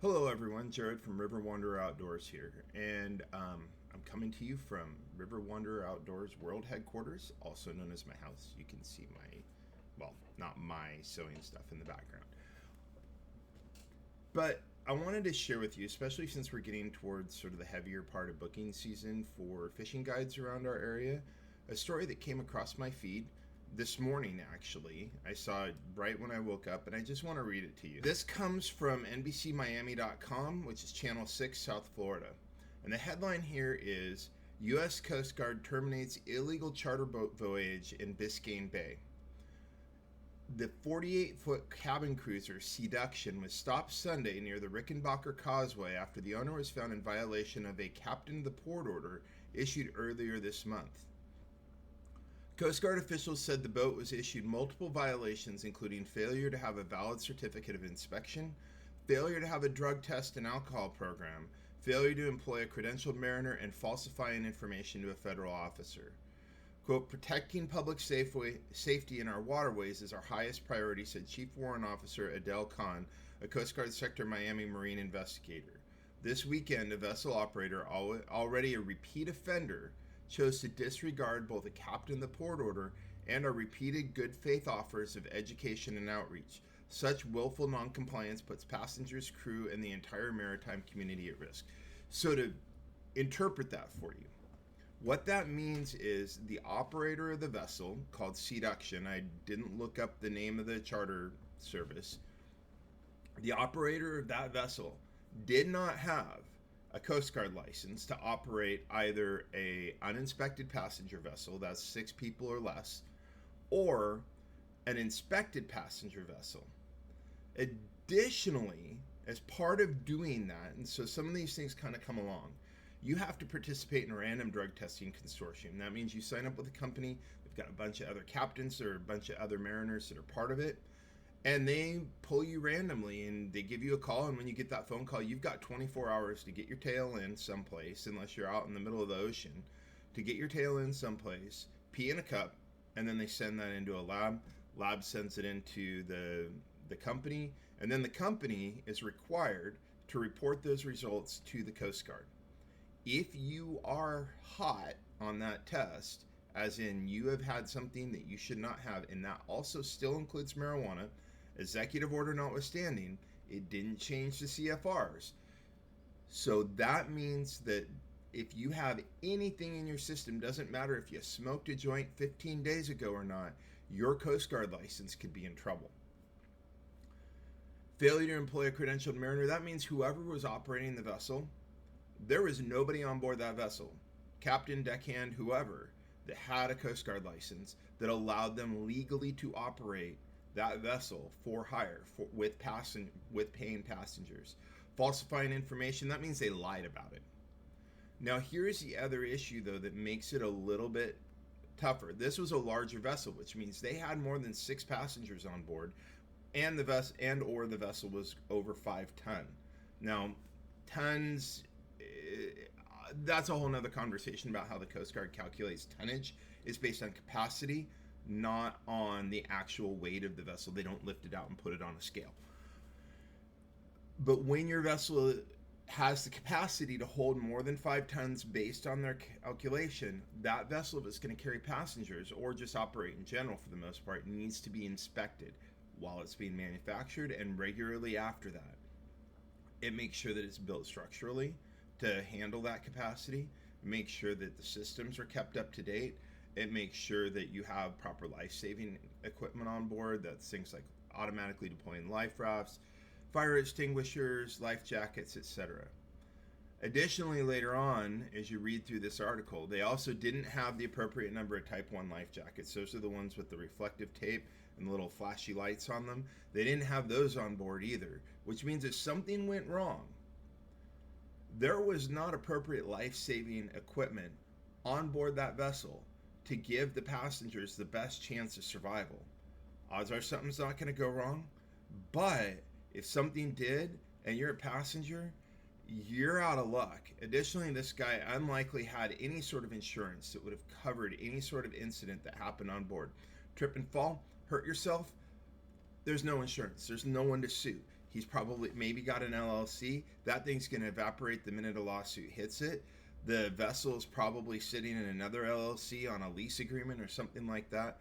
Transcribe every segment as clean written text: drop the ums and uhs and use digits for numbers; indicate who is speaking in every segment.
Speaker 1: Hello, everyone. Jared from River Wanderer Outdoors here, and I'm coming to you from River Wanderer Outdoors World Headquarters, also known as my house. You can see well, not my sewing stuff in the background. But I wanted to share with you, especially since we're getting towards sort of the heavier part of booking season for fishing guides around our area, a story that came across my feed this morning, actually. I saw it right when I woke up, and I just want to read it to you. This comes from NBCMiami.com, which is Channel 6, South Florida. And the headline here is U.S. Coast Guard terminates illegal charter boat voyage in Biscayne Bay. The 48-foot cabin cruiser Seduction was stopped Sunday near the Rickenbacker Causeway after the owner was found in violation of a Captain of the Port order issued earlier this month. Coast Guard officials said the boat was issued multiple violations, including failure to have a valid certificate of inspection, failure to have a drug test and alcohol program, failure to employ a credentialed mariner, and falsifying information to a federal officer. Quote, protecting public safety in our waterways is our highest priority, said Chief Warrant Officer Adele Khan, a Coast Guard Sector Miami Marine investigator. This weekend, a vessel operator, already a repeat offender, chose to disregard both a captain of the port order and our repeated good faith offers of education and outreach. Such willful noncompliance puts passengers, crew, and the entire maritime community at risk. So to interpret that for you, what that means is the operator of the vessel, called Seduction, I didn't look up the name of the charter service, the operator of that vessel did not have a Coast Guard license to operate either a uninspected passenger vessel, that's 6 people or less, or an inspected passenger vessel. Additionally, as part of doing that, and so some of these things kind of come along, you have to participate in a random drug testing consortium. That means you sign up with a company, they've got a bunch of other captains or a bunch of other mariners that are part of it, and they pull you randomly and they give you a call, and when you get that phone call, you've got 24 hours to get your tail in someplace, unless you're out in the middle of the ocean, to get your tail in someplace, pee in a cup, and then they send that into a lab sends it into the company, and then the company is required to report those results to the Coast Guard. If you are hot on that test, as in you have had something that you should not have, and that also still includes marijuana, executive order notwithstanding, it didn't change the CFRs. So that means that if you have anything in your system, doesn't matter if you smoked a joint 15 days ago or not, your Coast Guard license could be in trouble. Failure to employ a credentialed mariner, that means whoever was operating the vessel, there was nobody on board that vessel, captain, deckhand, whoever, that had a Coast Guard license that allowed them legally to operate that vessel for hire with paying passengers. Falsifying information, that means they lied about it. Now here's the other issue though that makes it a little bit tougher. This was a larger vessel, which means they had more than 6 passengers on board, and the vessel was over 5 ton. Now tons, that's a whole nother conversation about how the Coast Guard calculates tonnage. Is based on capacity, not on the actual weight of the vessel. They don't lift it out and put it on a scale. But when your vessel has the capacity to hold more than 5 tons based on their calculation, that vessel, if it's going to carry passengers or just operate in general for the most part, needs to be inspected while it's being manufactured and regularly after that. It makes sure that it's built structurally to handle that capacity, make sure that the systems are kept up to date. It makes sure that you have proper life-saving equipment on board. That's things like automatically deploying life rafts, fire extinguishers, life jackets, etc. Additionally, later on, as you read through this article, they also didn't have the appropriate number of Type 1 life jackets. Those are the ones with the reflective tape and the little flashy lights on them. They didn't have those on board either, which means if something went wrong, there was not appropriate life-saving equipment on board that vessel to give the passengers the best chance of survival. Odds are something's not going to go wrong, but if something did and you're a passenger, you're out of luck. Additionally, this guy unlikely had any sort of insurance that would have covered any sort of incident that happened on board. Trip and fall, hurt yourself, there's no insurance. There's no one to sue. He's probably maybe got an LLC. That thing's going to evaporate the minute a lawsuit hits it. The vessel is probably sitting in another LLC on a lease agreement or something like that.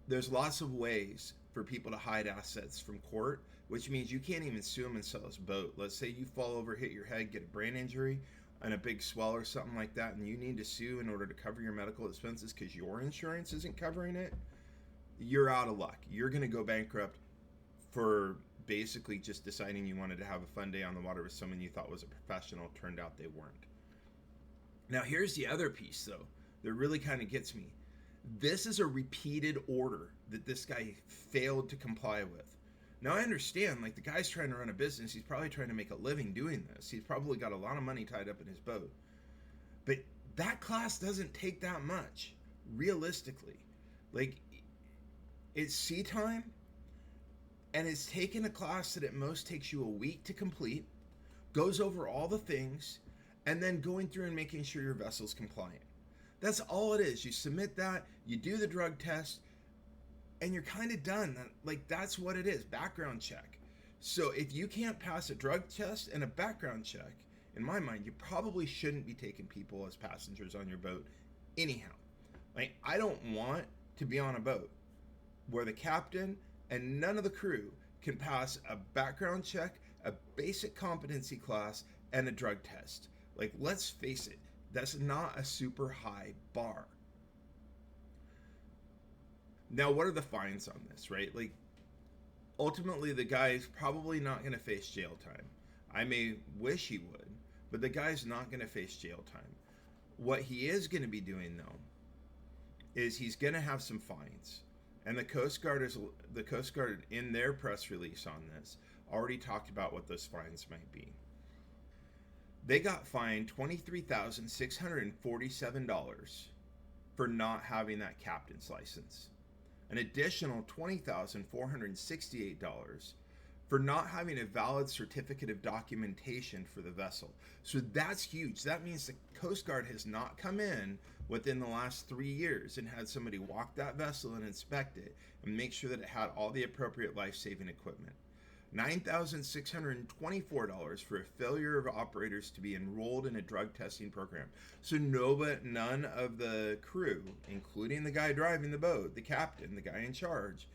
Speaker 1: There's lots of ways for people to hide assets from court, which means you can't even sue him and sell his boat. Let's say you fall over, hit your head, get a brain injury and a big swell or something like that, and you need to sue in order to cover your medical expenses because your insurance isn't covering it. You're out of luck. You're going to go bankrupt for basically just deciding you wanted to have a fun day on the water with someone you thought was a professional. Turned out they weren't. Now, here's the other piece, though, that really kind of gets me. This is a repeated order that this guy failed to comply with. Now, I understand, like, the guy's trying to run a business. He's probably trying to make a living doing this. He's probably got a lot of money tied up in his boat. But that class doesn't take that much, realistically. Like, it's sea time, and it's taking a class that at most takes you a week to complete, goes over all the things, and then going through and making sure your vessel's compliant. That's all it is. You submit that, you do the drug test, and you're kind of done. Like, that's what it is, background check. So if you can't pass a drug test and a background check, in my mind, you probably shouldn't be taking people as passengers on your boat anyhow. Like, I don't want to be on a boat where the captain and none of the crew can pass a background check, a basic competency class, and a drug test. Like, let's face it, that's not a super high bar. Now, what are the fines on this, right? Like, ultimately, the guy's probably not going to face jail time. I may wish he would, but the guy's not going to face jail time. What he is going to be doing, though, is he's going to have some fines. And the Coast Guard in their press release on this already talked about what those fines might be. They got fined $23,647 for not having that captain's license. An additional $20,468 for not having a valid certificate of documentation for the vessel. So that's huge. That means the Coast Guard has not come in within the last 3 years and had somebody walk that vessel and inspect it and make sure that it had all the appropriate life-saving equipment. $9,624 for a failure of operators to be enrolled in a drug testing program. So none of the crew, including the guy driving the boat, the captain, the guy in charge,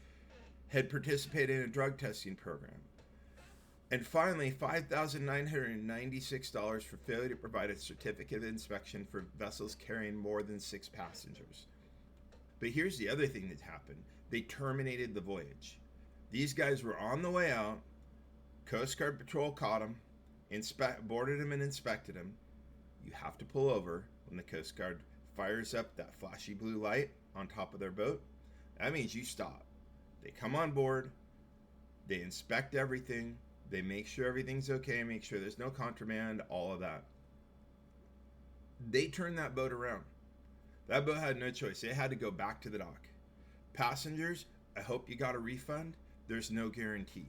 Speaker 1: had participated in a drug testing program. And finally, $5,996 for failure to provide a certificate of inspection for vessels carrying more than 6 passengers. But here's the other thing that happened. They terminated the voyage. These guys were on the way out. Coast Guard patrol caught them, boarded them and inspected them. You have to pull over when the Coast Guard fires up that flashy blue light on top of their boat. That means you stop. They come on board. They inspect everything. They make sure everything's okay, make sure there's no contraband, all of that. They turned that boat around. That boat had no choice. It had to go back to the dock. Passengers, I hope you got a refund. There's no guarantee.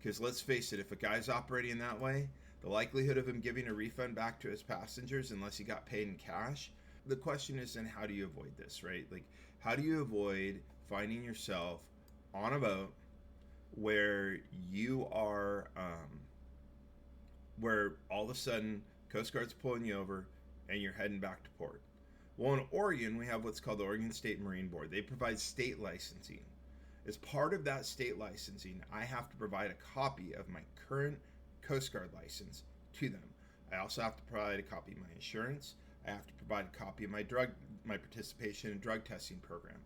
Speaker 1: Because let's face it, if a guy's operating that way, the likelihood of him giving a refund back to his passengers, unless he got paid in cash, the question is then how do you avoid this, right? Like, how do you avoid finding yourself on a boat where you are, where all of a sudden Coast Guard's pulling you over and you're heading back to port? Well, in Oregon, we have what's called the Oregon State Marine Board. They provide state licensing. As part of that state licensing, I have to provide a copy of my current Coast Guard license to them. I also have to provide a copy of my insurance. I have to provide a copy of my participation in drug testing program.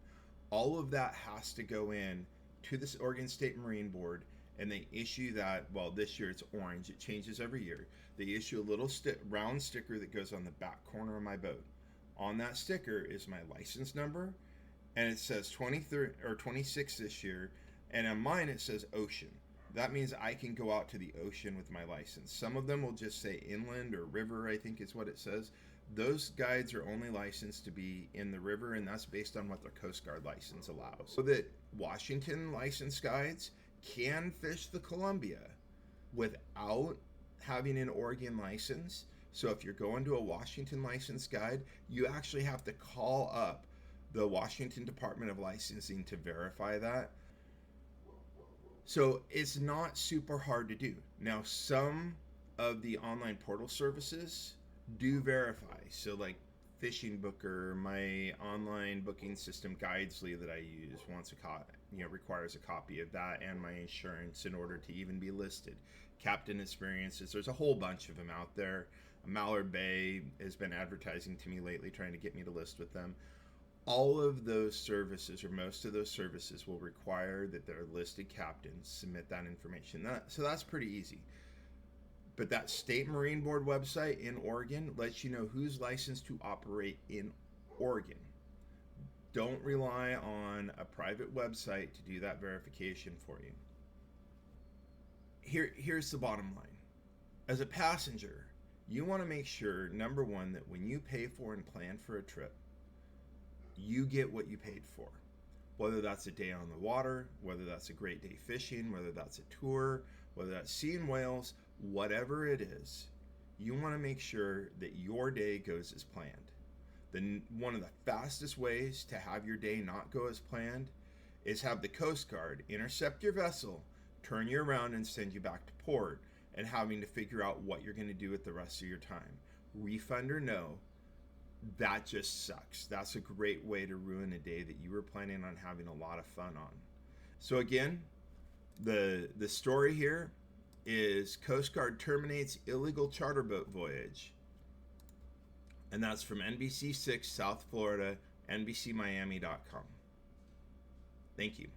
Speaker 1: All of that has to go in to this Oregon State Marine Board, and they issue that. Well, this year it's orange. It changes every year. They issue a little round sticker that goes on the back corner of my boat. On that sticker is my license number, and it says 23 or 26 this year, and on mine it says ocean. That means I can go out to the ocean with my license. Some of them will just say inland or river, I think is what it says. Those guides are only licensed to be in the river, and that's based on what their Coast Guard license allows. So that Washington licensed guides can fish the Columbia without having an Oregon license. So if you're going to a Washington licensed guide, you actually have to call up the Washington Department of Licensing to verify that. So it's not super hard to do. Now, some of the online portal services do verify. So, like Fishing Booker, my online booking system Guidesly that I use wants requires a copy of that and my insurance in order to even be listed. Captain Experiences, there's a whole bunch of them out there. Mallard Bay has been advertising to me lately, trying to get me to list with them. All of those services, or most of those services, will require that their listed captains submit that information. So that's pretty easy. But that State Marine Board website in Oregon lets you know who's licensed to operate in Oregon. Don't rely on a private website to do that verification for you. Here's the bottom line. As a passenger, you want to make sure, number one, that when you pay for and plan for a trip, you get what you paid for. Whether that's a day on the water, whether that's a great day fishing, whether that's a tour, whether that's seeing whales, whatever it is, you want to make sure that your day goes as planned. Then one of the fastest ways to have your day not go as planned is have the Coast Guard intercept your vessel, turn you around, and send you back to port, and having to figure out what you're going to do with the rest of your time. Refund or no, that just sucks. That's a great way to ruin a day that you were planning on having a lot of fun on. So again, the story here is Coast Guard terminates illegal charter boat voyage. And that's from NBC6 South Florida, NBCMiami.com. Thank you.